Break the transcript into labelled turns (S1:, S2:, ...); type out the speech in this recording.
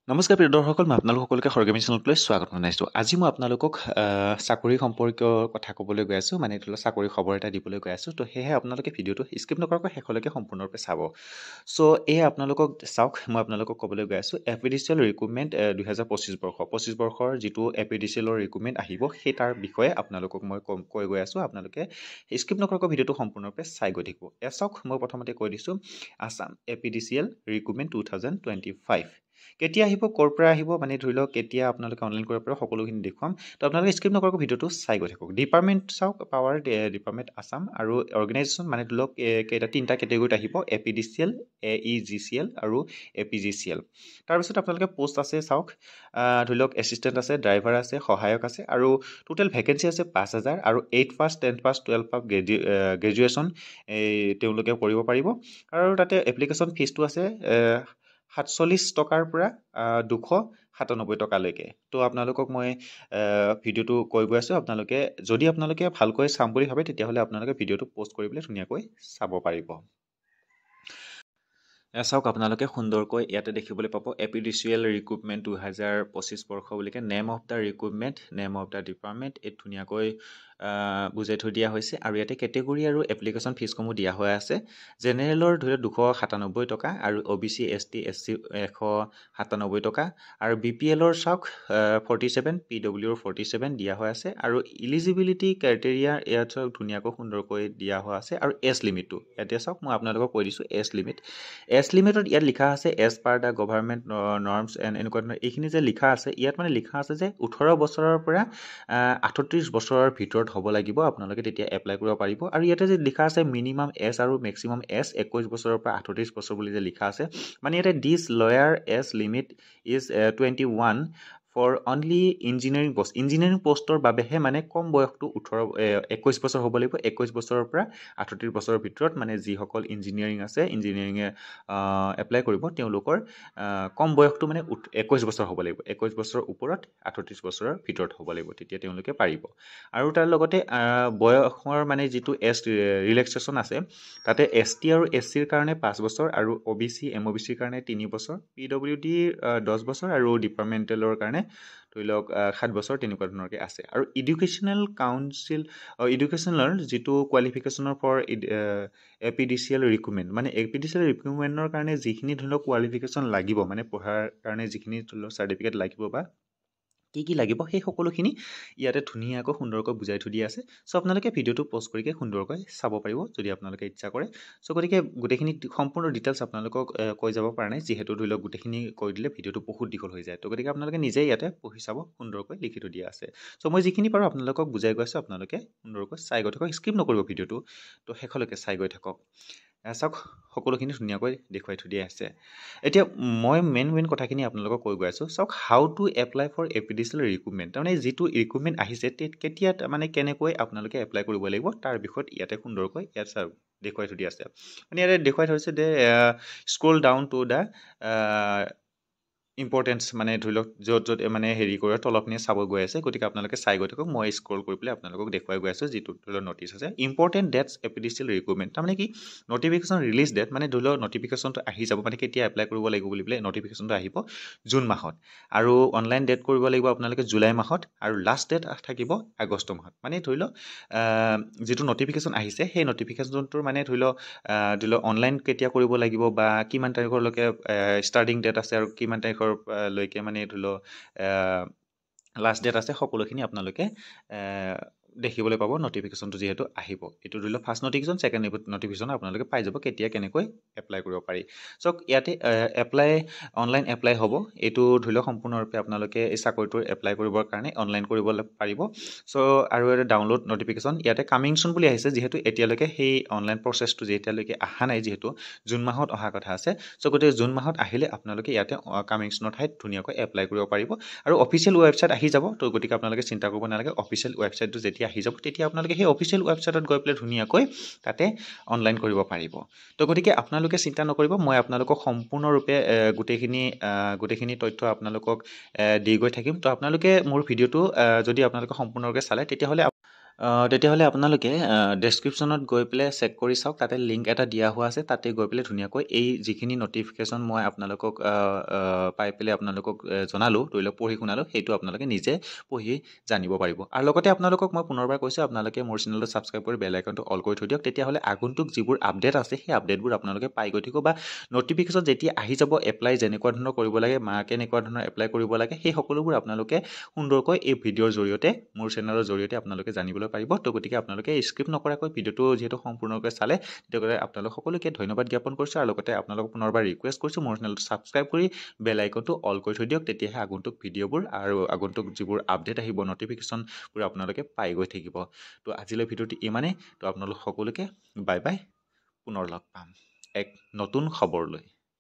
S1: নমস্কাৰ প্ৰিয় দৰ্শকসকল, মই আপোনালোক সকলোকে সৰগমী চেনেললৈ স্বাগত জনাইছোঁ। আজি মই আপোনালোকক চাকৰি সম্পৰ্কীয় কথা ক'বলৈ গৈ আছোঁ, মানে ধৰি লওক চাকৰি খবৰ এটা দিবলৈ গৈ আছোঁ। তো সেয়েহে আপোনালোকে ভিডিঅ'টো স্কিপ নকৰাকৈ শেষলৈকে সম্পূৰ্ণৰূপে চাব। চ' এয়া আপোনালোকক চাওক, মই আপোনালোকক ক'বলৈ গৈ আছোঁ এপিডিচিএল ৰিক্ৰুটমেণ্ট 2025 বৰ্ষ। 25 বৰ্ষৰ যিটো এপিডিচিএলৰ ৰিক্ৰুটমেণ্ট আহিব, সেই তাৰ বিষয়ে আপোনালোকক মই কৈ গৈ আছোঁ। আপোনালোকে স্কিপ নকৰাকৈ ভিডিঅ'টো সম্পূৰ্ণৰূপে চাই গৈ থাকিব। এয়া চাওক, মই প্ৰথমতে কৈ দিছোঁ আছাম এপিডিচিএল ৰিক্ৰুটমেণ্ট 2025। কেতিয়া আহিব, ক'ৰ পৰা আহিব, মানে ধৰি লওক কেতিয়া আপোনালোকে অনলাইন কৰিব পাৰিব, সকলোখিনি দেখুৱাম। তো আপোনালোকে স্কিপ নকৰাকৈ ভিডিঅ'টো চাই গৈ থাকক। ডিপাৰ্টমেণ্ট চাওক, পাৱাৰ ডিপাৰ্টমেণ্ট আছাম, আৰু অৰ্গেনাইজেশ্যন মানে ধৰি লওক তিনিটা কেটেগৰীত আহিব, এপিডিচিএল, AEGCL আৰু APGCL। তাৰপিছত আপোনালোকে পোষ্ট আছে চাওক, ধৰি লওক এছিষ্টেণ্ট আছে, ড্ৰাইভাৰ আছে, সহায়ক আছে, আৰু টোটেল ভেকেঞ্চি আছে 5,000, আৰু 8 পাছ, 10 পাছ, 12 পাছ গ্ৰেজুৱেশ্যন তেওঁলোকে কৰিব পাৰিব। আৰু তাতে এপ্লিকেশ্যন ফিজটো আছে 47 টকাৰ পৰা 297 টকালৈকে। তো আপোনালোকক মই ভিডিঅ'টো কৈ গৈ আছোঁ। যদি আপোনালোকে ভালকৈ চাম বুলি ভাবে, তেতিয়াহ'লে আপোনালোকে ভিডিঅ'টো প'ষ্ট কৰিবলৈ ধুনীয়াকৈ চাব পাৰিব। চাওক, আপোনালোকে সুন্দৰকৈ ইয়াতে দেখিবলৈ পাব এপিডিচিএল ৰিক্ৰুটমেণ্ট 2025 বৰ্ষ বুলিকে name of the recruitment, name of the department এই ধুনীয়াকৈ বুজাই থৈ দিয়া হৈছে। আৰু ইয়াতে কেটেগৰী আৰু এপ্লিকেশ্যন ফিজসমূহ দিয়া হৈ আছে। জেনেৰেলৰ ধৰি লওক 297 টকা, আৰু OBC ST SC 197 টকা, আৰু BPLৰ চাওক 47, PWৰ 47 দিয়া হৈ আছে। আৰু ইলিজিবিলিটি ক্ৰাইটেৰিয়া ইয়াত চাওক ধুনীয়াকৈ সুন্দৰকৈ দিয়া হৈ আছে। আৰু এজ লিমিটটো ইয়াতে চাওক, মই আপোনালোকক কৈ দিছোঁ এজ লিমিট। এজ লিমিটত ইয়াত লিখা আছে as per the government norms and এনেকুৱা ধৰণৰ এইখিনি যে লিখা আছে, ইয়াত মানে লিখা আছে যে 18 বছৰৰ পৰা 38 বছৰৰ ভিতৰত হ'ব লাগিব, আপোনালোকে তেতিয়া এপ্লাই কৰিব পাৰিব। আৰু ইয়াতে যে লিখা আছে মিনিমাম এজ আৰু মেক্সিমাম এজ 21 বছৰৰ পৰা 38 বছৰ বুলি যে লিখা আছে, মানে ইয়াতে this lower age limit is 21 for only engineering পষ্টৰ বাবেহে, মানে কম বয়সটো 21 বছৰ হ'ব লাগিব। 21 বছৰৰ পৰা 38 বছৰৰ ভিতৰত, মানে যিসকল ইঞ্জিনিয়াৰিং আছে, ইঞ্জিনিয়াৰিঙে এপ্লাই কৰিব, তেওঁলোকৰ কম বয়সটো মানে 21 বছৰ হ'ব লাগিব। 21 বছৰৰ ওপৰত 38 বছৰৰ ভিতৰত হ'ব লাগিব, তেতিয়া তেওঁলোকে পাৰিব। আৰু তাৰ লগতে বয়সৰ মানে যিটো এজ ৰিলেক্সেশ্যন আছে, তাতে ST আৰু SCৰ কাৰণে 5 বছৰ, আৰু OBC MOBCৰ কাৰণে 3 বছৰ, PWD 10 বছৰ, আৰু ডিপাৰ্টমেণ্টেলৰ কাৰণে ধৰি লওক 7 বছৰ, তেনেকুৱা ধৰণৰকৈ আছে। আৰু এডুকেশ্যনেল যিটো কোৱালিফিকেশ্যনৰ ফৰ এপিডিচিএল ৰিক্ৰুটমেণ্ট, মানে এপিডিচিএল ৰিক্ৰুটমেণ্টৰ কাৰণে যিখিনি ধৰি লওক কোৱালিফিকেশ্যন লাগিব, মানে পঢ়াৰ কাৰণে যিখিনি ধৰি লওক চাৰ্টিফিকেট লাগিব বা কি লাগিব, সেই সকলোখিনি ইয়াতে ধুনীয়াকৈ সুন্দৰকৈ বুজাই থৈ দিয়া আছে। চ' আপোনালোকে ভিডিঅ'টো প'ষ্ট কৰিকে সুন্দৰকৈ চাব পাৰিব যদি আপোনালোকে ইচ্ছা কৰে। চ' গতিকে গোটেইখিনি সম্পূৰ্ণ ডিটেইলছ আপোনালোকক কৈ যাব পৰা নাই, যিহেতু ধৰি লওক গোটেইখিনি কৈ দিলে ভিডিঅ'টো বহুত দীঘল হৈ যায়। তো গতিকে আপোনালোকে নিজেই ইয়াতে পঢ়ি চাব, সুন্দৰকৈ লিখি থৈ দিয়া আছে। চ' মই যিখিনি পাৰোঁ আপোনালোকক বুজাই গৈ আছোঁ, আপোনালোকে সুন্দৰকৈ চাই গৈ থাকক, স্কিপ নকৰিব ভিডিঅ'টো, তো শেষলৈকে চাই গৈ থাকক। চাওক, সকলোখিনি ধুনীয়াকৈ দেখুৱাই থৈ দিয়া আছে। এতিয়া মই মেইন কথাখিনি আপোনালোকক কৈ গৈ আছোঁ। চাওক, how to apply for APDCL recruitment, তাৰমানে যিটো ৰিক্ৰুটমেণ্ট আহিছে কেতিয়া, মানে কেনেকৈ আপোনালোকে এপ্লাই কৰিব লাগিব, তাৰ বিষয়ত ইয়াতে সুন্দৰকৈ ইয়াত দেখুৱাই থৈ দিয়া আছে। মানে ইয়াতে দেখুৱাই থৈছে যে scroll down to the importance, মানে ধৰি লওক য'ত মানে হেৰি কৰে তলখিনি চাব গৈ আছে। গতিকে আপোনালোকে চাই গৈ থাকক, মই স্ক্ৰল কৰি পেলাই আপোনালোকক দেখুৱাই গৈ আছোঁ। যিটো ধৰি লওক নটিচ আছে ইম্পৰ্টেণ্ট ডেটছ এপিডিচিএল ৰিক্ৰুটমেণ্ট, তাৰমানে কি নটিফিকেশ্যন ৰিলিজ ডেট, মানে ধৰি লওক নটিফিকেশ্যনটো আহি যাব, মানে কেতিয়া এপ্লাই কৰিব লাগিব বুলি পেলাই নটিফিকেশ্যনটো আহিব জুন মাহত, আৰু অনলাইন ডেট কৰিব লাগিব আপোনালোকে জুলাই মাহত, আৰু লাষ্ট ডেট থাকিব আগষ্ট মাহত। মানে ধৰি লওক যিটো নটিফিকেশ্যন আহিছে, সেই নটিফিকেশ্যনটোৰ মানে ধৰি লওক অনলাইন কেতিয়া কৰিব লাগিব, বা কিমান তাৰিখলৈকে ষ্টাৰ্টিং ডেট আছে, আৰু কিমান তাৰিখলৈকে মানে ধৰি লওক লাষ্ট ডেট আছে, সকলোখিনি আপোনালোকে দেখিবলৈ পাব নটিফিকেশ্যনটো যিহেতু আহিব। এইটো ধৰি লওক ফাৰ্ষ্ট নটিফিকেশ্যন, ছেকেণ্ড নটিফিকেশ্যন আপোনালোকে পাই যাব কেতিয়া কেনেকৈ এপ্লাই কৰিব পাৰি। চাওক, ইয়াতে অনলাইন এপ্লাই হ'ব। এইটো ধৰি লওক সম্পূৰ্ণৰূপে আপোনালোকে এই চাকৰিটোৰ এপ্লাই কৰিবৰ কাৰণে অনলাইন কৰিব পাৰিব। চ' আৰু এটা ডাউনলোড নটিফিকেশ্যন ইয়াতে কামিং চুন বুলি আহিছে, যিহেতু এতিয়ালৈকে সেই অনলাইন প্ৰচেছটো এতিয়ালৈকে অহা নাই, যিহেতু জুন মাহত অহা কথা আছে। চ' গতিকে জুন মাহত আহিলে আপোনালোকে ইয়াতে কামিং চুনৰ ঠাইত ধুনীয়াকৈ এপ্লাই কৰিব পাৰিব, আৰু অফিচিয়েল ৱেবছাইট আহি যাব। তো গতিকে আপোনালোকে চিন্তা কৰিব নালাগে, অফিচিয়েল ৱেবছাইটটো যেতিয়া আহি যাব, তেতিয়া আপোনালোকে সেই অফিচিয়েল ৱেবছাইটত গৈ পেলাই ধুনীয়াকৈ তাতে অনলাইন কৰিব পাৰিব। তো গতিকে আপোনালোকে চিন্তা নকৰিব, মই আপোনালোকক সম্পূৰ্ণৰূপে গোটেইখিনি তথ্য আপোনালোকক দি গৈ থাকিম। তো আপোনালোকে মোৰ ভিডিঅ'টো যদি আপোনালোকে সম্পূৰ্ণৰূপে চালে, তেতিয়াহ'লে তেতিয়াহ'লে আপোনালোকে ডেছক্ৰিপশ্যনত গৈ পেলাই চেক কৰি চাওক, তাতে লিংক এটা দিয়া হোৱা আছে, তাতে গৈ পেলাই ধুনীয়াকৈ এই যিখিনি ন'টিফিকেশ্যন মই আপোনালোকক পাই পেলাই আপোনালোকক জনালোঁ, ধৰি লওক পঢ়ি শুনালোঁ, সেইটো আপোনালোকে নিজে পঢ়ি জানিব পাৰিব। আৰু লগতে আপোনালোকক মই পুনৰবাৰ কৈছোঁ, আপোনালোকে মোৰ চেনেলটো ছাবস্ক্ৰাইব কৰি বেল আইকনটো অল কৰি থৈ দিয়ক, তেতিয়াহ'লে আগন্তুক যিবোৰ আপডেট আছে সেই আপডেটবোৰ আপোনালোকে পাই গৈ থাকিব, বা ন'টিফিকেশ্যন যেতিয়া আহি যাব এপ্লাই যেনেকুৱা ধৰণৰ কৰিব লাগে, কেনেকুৱা ধৰণৰ এপ্লাই কৰিব লাগে, সেই সকলোবোৰ আপোনালোকে সুন্দৰকৈ এই ভিডিঅ'ৰ জৰিয়তে, মোৰ চেনেলৰ জৰিয়তে আপোনালোকে জানিবলৈ পাৰিব। তো গতিকে আপোনালোকে স্কিপ নকৰাকৈ ভিডিঅ'টো যিহেতু সম্পূৰ্ণকৈ চালে, তেতিয়াহ'লে আপোনালোক সকলোকে ধন্যবাদ জ্ঞাপন কৰিছোঁ, আৰু লগতে আপোনালোকক পুনৰবাৰ ৰিকুৱেষ্ট কৰিছোঁ, মোৰ চেনেলটো ছাবস্ক্ৰাইব কৰি বেল আইকনটো অল কৰি থৈ দিয়ক, তেতিয়াহে আগন্তুক ভিডিঅ'বোৰ আৰু আগন্তুক যিবোৰ আপডেট আহিব ন'টিফিকেশ্যনবোৰ আপোনালোকে পাই গৈ থাকিব। তো আজিলৈ ভিডিঅ'টো ইমানেই। তো আপোনালোক সকলোকে বাই বাই, পুনৰ লগ পাম এক নতুন খবৰ লৈ।